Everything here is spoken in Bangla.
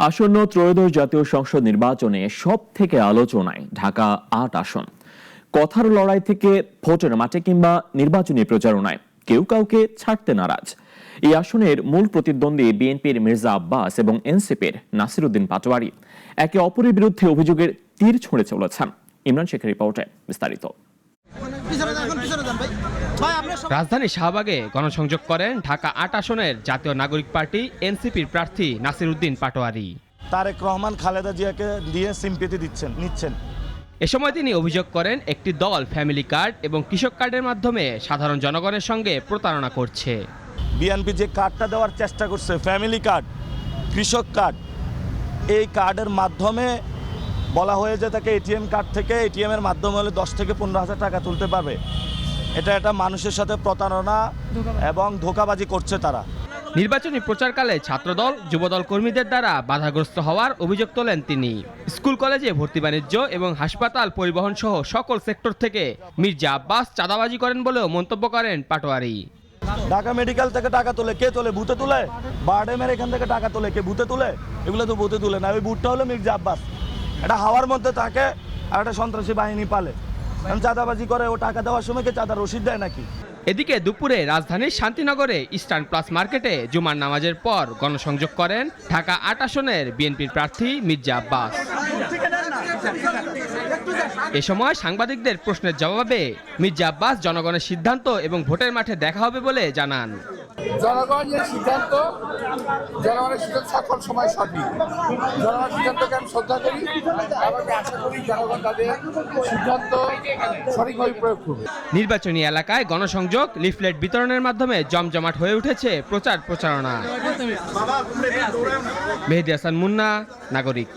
আসন্ন ত্রয়োদশ জাতীয় সংসদ নির্বাচনে সব থেকে আলোচনায় ঢাকা ৮ আসন। কথার লড়াই থেকে ভোটের মাঠে কিংবা নির্বাচনী প্রচারণায় কেউ কাউকে ছাড়তে নারাজ। এই আসনের মূল প্রতিদ্বন্দ্বী বিএনপির মির্জা আব্বাস এবং এনসিপির নাসিরউদ্দিন পাটোয়ারি একে অপরের বিরুদ্ধে অভিযোগের তীর ছুঁড়ে চলেছেন। ইমরান শেখের রিপোর্টে বিস্তারিত। রাজধানী শাহবাগে গণসংযোগ করেন ঢাকা ৮ আসনের জাতীয় নাগরিক পার্টি এনসিপির প্রার্থী নাসিরউদ্দিন পাটোয়ারি। তারেক রহমান খালেদা জিয়াকে দিয়ে সিম্পেথি নিচ্ছেন। এ সময় তিনি অভিযোগ করেন একটি দল ফ্যামিলি কার্ড এবং কৃষক কার্ডের মাধ্যমে সাধারণ জনগণের সঙ্গে প্রতারণা করছে। বিএনপি যে কার্ডটা দেওয়ার চেষ্টা করছে, ফ্যামিলি কার্ড, কৃষক কার্ড, এই কার্ডের মাধ্যমে বলা হয়ে যে তাকে এটিএম কার্ড থেকে এটিএমের মাধ্যমে হলে 10 থেকে 15,000 টাকা তুলতে পারবে। এটা মানুষের সাথে প্রতারণা এবং ধোঁকাবাজি করছে তারা। নির্বাচনী প্রচারকালে ছাত্রদল যুবদল কর্মীদের দ্বারা বাধাগ্রস্ত হওয়ার অভিযোগ তোলেন তিনি। স্কুল কলেজে ভর্তি বাণিজ্য এবং হাসপাতাল পরিবহন সহ সকল সেক্টর থেকে মির্জা আব্বাস চাঁদাবাজি করেন বলেও মন্তব্য করেন পাটোয়ারি। ঢাকা মেডিকেল থেকে টাকা তোলে, কে তোলে? বুথে তুলে। বারডেমের এখান থেকে টাকা তোলে, কে? বুথে তুলে। এগুলো তো বুথে তুলে না, ওই বুথটা হলো মির্জা আব্বাস। এটা হাওয়ার মধ্যে থাকে আর একটা সন্ত্রাসী বাহিনী পালে, চাঁদাবাজি করে। ও টাকা দেওয়ার সময় কে চাঁদা রসিদ দেয় নাকি? এদিকে দুপুরে রাজধানীর শান্তিনগরে ইস্টার্ন প্লাস মার্কেটে জুমার নামাজের পর গণসংযোগ করেন ঢাকা ৮ আসনের বিএনপির প্রার্থী মির্জা আব্বাস। এ সময় সাংবাদিকদের প্রশ্নের জবাবে মির্জা আব্বাস জনগণের সিদ্ধান্ত এবং ভোটের মাঠে দেখা হবে বলে জানান। জনগণের সিদ্ধান্ত সকল সময় সঠিক। জনগণের সিদ্ধান্তকে আমি শ্রদ্ধা করি এবং আশা করি জনগণ তাদের সিদ্ধান্ত সঠিকভাবে প্রয়োগ করবে। নির্বাচনী এলাকায় গণসংযোগ, লিফলেট বিতরণের মাধ্যমে জমজমাট হয়ে উঠেছে প্রচারণা। মেহেদী হাসান মুন্না, নাগরিক।